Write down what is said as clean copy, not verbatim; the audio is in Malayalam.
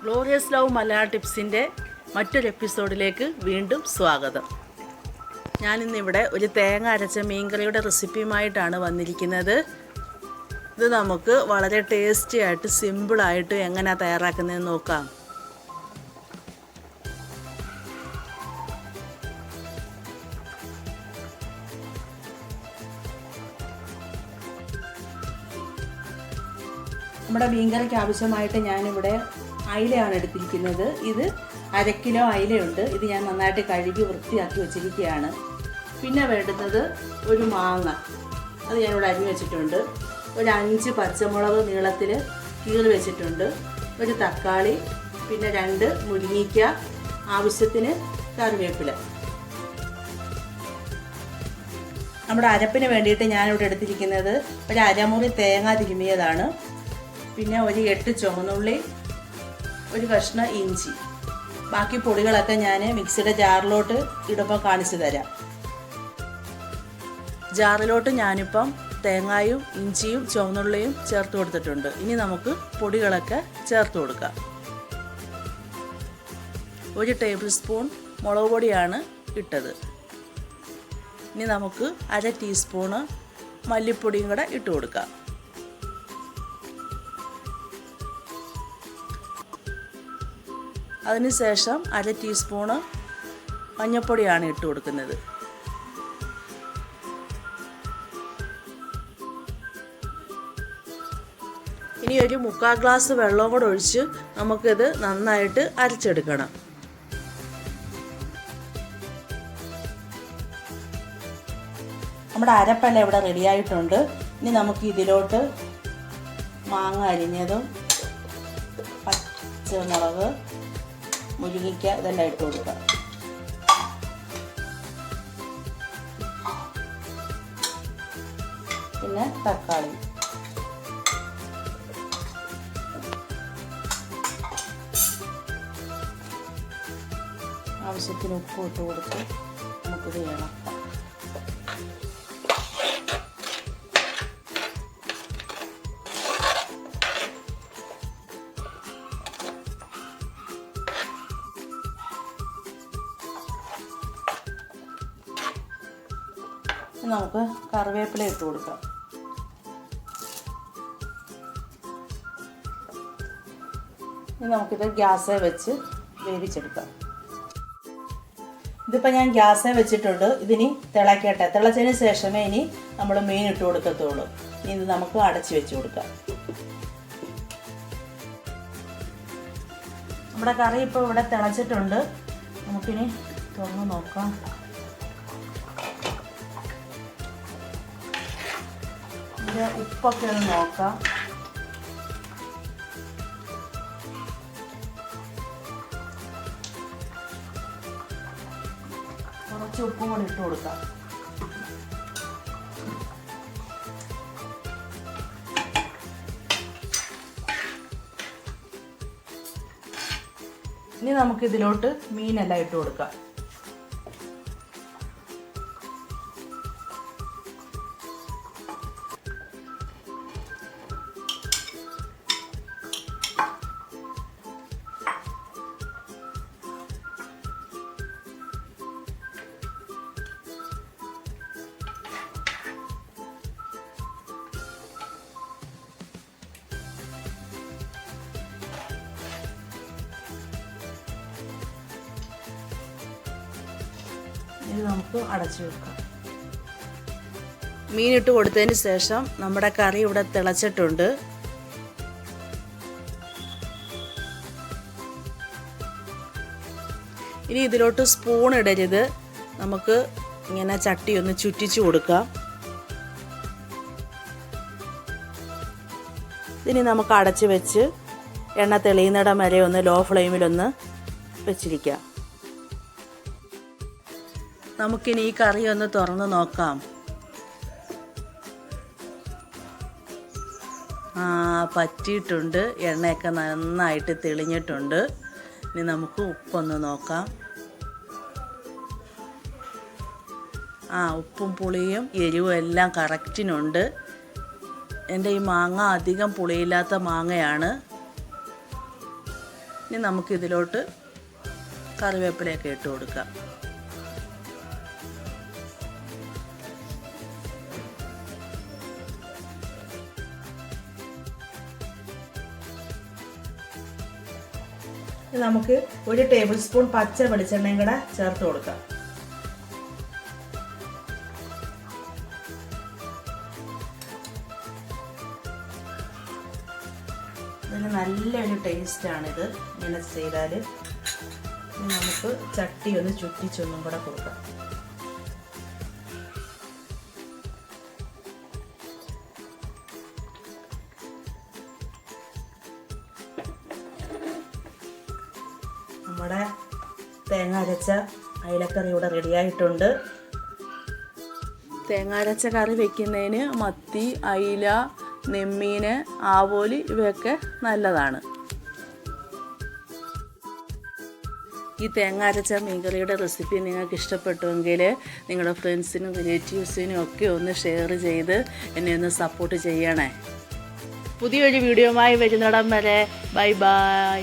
ഗ്ലോറിയസ് ലവ് മലയാളം ടിപ്സിൻ്റെ മറ്റൊരു എപ്പിസോഡിലേക്ക് വീണ്ടും സ്വാഗതം. ഞാനിന്നിവിടെ ഒരു തേങ്ങ അരച്ച മീൻകറിയുടെ റെസിപ്പിയുമായിട്ടാണ് വന്നിരിക്കുന്നത്. ഇത് നമുക്ക് വളരെ ടേസ്റ്റി ആയിട്ട് സിമ്പിളായിട്ട് എങ്ങനെയാണ് തയ്യാറാക്കുന്നതെന്ന് നോക്കാം. നമ്മുടെ മീൻകറിക്ക് ആവശ്യമായിട്ട് ഞാനിവിടെ അയിലയാണ് എടുത്തിരിക്കുന്നത്. ഇത് 1/2 കിലോ അയിലയുണ്ട്. ഇത് ഞാൻ നന്നായിട്ട് കഴുകി വൃത്തിയാക്കി വെച്ചിരിക്കുകയാണ്. പിന്നെ വേണ്ടുന്നത് ഒരു മാങ്ങ, അത് ഞാനിവിടെ അരിഞ്ഞ് വെച്ചിട്ടുണ്ട്. ഒരു 5 പച്ചമുളക് നീളത്തിൽ കീറി വെച്ചിട്ടുണ്ട്. ഒരു തക്കാളി, പിന്നെ 2 മുരിങ്ങയ്ക്ക, ആവശ്യത്തിന് കറിവേപ്പില. നമ്മുടെ അരപ്പിന് വേണ്ടിയിട്ട് ഞാനിവിടെ എടുത്തിരിക്കുന്നത് ഒരു അരമുറി തേങ്ങ തിരുമിയതാണ്. പിന്നെ ഒരു 8 ചുവന്നുള്ളി, ഒരു കഷ്ണം ഇഞ്ചി. ബാക്കി പൊടികളൊക്കെ ഞാൻ മിക്സിയുടെ ജാറിലോട്ട് ഇടുമ്പോൾ കാണിച്ചു തരാം. ജാറിലോട്ട് ഞാനിപ്പം തേങ്ങയും ഇഞ്ചിയും ചുവന്നുള്ളിയും ചേർത്ത് കൊടുത്തിട്ടുണ്ട്. ഇനി നമുക്ക് പൊടികളൊക്കെ ചേർത്ത് കൊടുക്കാം. 1 ടേബിൾ സ്പൂൺ മുളക് പൊടിയാണ് ഇട്ടത്. ഇനി നമുക്ക് 1/2 ടീസ്പൂണ് മല്ലിപ്പൊടിയും കൂടെ ഇട്ട് കൊടുക്കാം. അതിനുശേഷം 1/2 ടീസ്പൂണ് മഞ്ഞൾപ്പൊടിയാണ് ഇട്ട് കൊടുക്കുന്നത്. ഇനി ഒരു 3/4 ഗ്ലാസ് വെള്ളം കൂടെ ഒഴിച്ച് നമുക്കിത് നന്നായിട്ട് അരച്ചെടുക്കണം. നമ്മുടെ അരപ്പെല്ലാം ഇവിടെ റെഡിയായിട്ടുണ്ട്. ഇനി നമുക്ക് ഇതിലോട്ട് മാങ്ങ അരിഞ്ഞതും പച്ചമുളക്, മുരിങ്ങയ്ക്ക ഇതെല്ലാം ഇട്ട് കൊടുക്കാം. പിന്നെ തക്കാളി, ആവശ്യത്തിന് ഉപ്പ് ഇട്ട് കൊടുത്ത് നമുക്കിത് ഇളക്കാം. നമുക്ക് കറിവേപ്പില ഇട്ട് കൊടുക്കാം. ഇനി നമുക്കിത് ഗ്യാസിൽ വെച്ച് വേവിച്ചെടുക്കാം. ഇതിപ്പോൾ ഞാൻ ഗ്യാസിൽ വെച്ചിട്ടുണ്ട്. ഇതിനി തിളക്കട്ടെ. തിളച്ചതിന് ശേഷമേ ഇനി നമ്മൾ മീൻ ഇട്ട് കൊടുക്കത്തുള്ളൂ. ഇനി ഇത് നമുക്ക് അടച്ചു വെച്ച് കൊടുക്കാം. നമ്മുടെ കറി ഇപ്പോൾ ഇവിടെ തിളച്ചിട്ടുണ്ട്. നമുക്കിനി തുറന്ന് നോക്കാം. ഉപ്പൊക്കെ ഒന്ന് നോക്കാം. കുറച്ച് ഉപ്പും കൂടി ഇട്ട് കൊടുക്കാം. ഇനി നമുക്കിതിലോട്ട് മീനെല്ലാം ഇട്ട് കൊടുക്കാം. ഇത് നമുക്ക് അടച്ചു വെക്കാം. മീനിട്ട് കൊടുത്തതിന് ശേഷം നമ്മുടെ കറി ഇവിടെ തിളച്ചിട്ടുണ്ട്. ഇനി ഇതിലോട്ട് സ്പൂൺ ഇടരുത്. നമുക്ക് ഇങ്ങനെ ചട്ടി ഒന്ന് ചുറ്റിച്ചു കൊടുക്കാം. ഇനി നമുക്ക് അടച്ച് വെച്ച് എണ്ണ തെളിയുന്നിടം വരെ ഒന്ന് ലോ ഫ്ലെയിമിലൊന്ന് വെച്ചിരിക്കാം. നമുക്കിനി ഈ കറി ഒന്ന് തുറന്ന് നോക്കാം. പറ്റിയിട്ടുണ്ട്. എണ്ണയൊക്കെ നന്നായിട്ട് തെളിഞ്ഞിട്ടുണ്ട്. ഇനി നമുക്ക് ഉപ്പൊന്ന് നോക്കാം. ഉപ്പും പുളിയും എരിവും എല്ലാം കറക്റ്റിനുണ്ട്. എൻ്റെ ഈ മാങ്ങ അധികം പുളിയില്ലാത്ത മാങ്ങയാണ്. ഇനി നമുക്കിതിലോട്ട് കറിവേപ്പിലയൊക്കെ ഇട്ട് കൊടുക്കാം. നമുക്ക് 1 ടേബിൾ സ്പൂൺ പച്ച വെളിച്ചെണ്ണയും കൂടെ ചേർത്ത് കൊടുക്കാം. ഇതിന് നല്ലൊരു ടേസ്റ്റാണിത് ഇങ്ങനെ ചെയ്താൽ. നമുക്ക് ചട്ടി ഒന്ന് ചുറ്റിച്ചൊന്നും കൂടെ കൊടുക്കാം. നമ്മുടെ തേങ്ങ അരച്ച അയിലക്കറി ഇവിടെ റെഡിയായിട്ടുണ്ട്. തേങ്ങ അരച്ച കറി വെക്കുന്നതിന് മത്തി, അയില, നെമ്മീൻ, ആവോലി ഇവയൊക്കെ നല്ലതാണ്. ഈ തേങ്ങ അരച്ച മീൻകറിയുടെ റെസിപ്പി നിങ്ങൾക്ക് ഇഷ്ടപ്പെട്ടുവെങ്കിൽ നിങ്ങളുടെ ഫ്രണ്ട്സിനും റിലേറ്റീവ്സിനും ഒക്കെ ഒന്ന് ഷെയർ ചെയ്ത് എന്നെ ഒന്ന് സപ്പോർട്ട് ചെയ്യണേ. പുതിയൊരു വീഡിയോയുമായി വരുന്നിടം വരെ ബൈ ബൈ.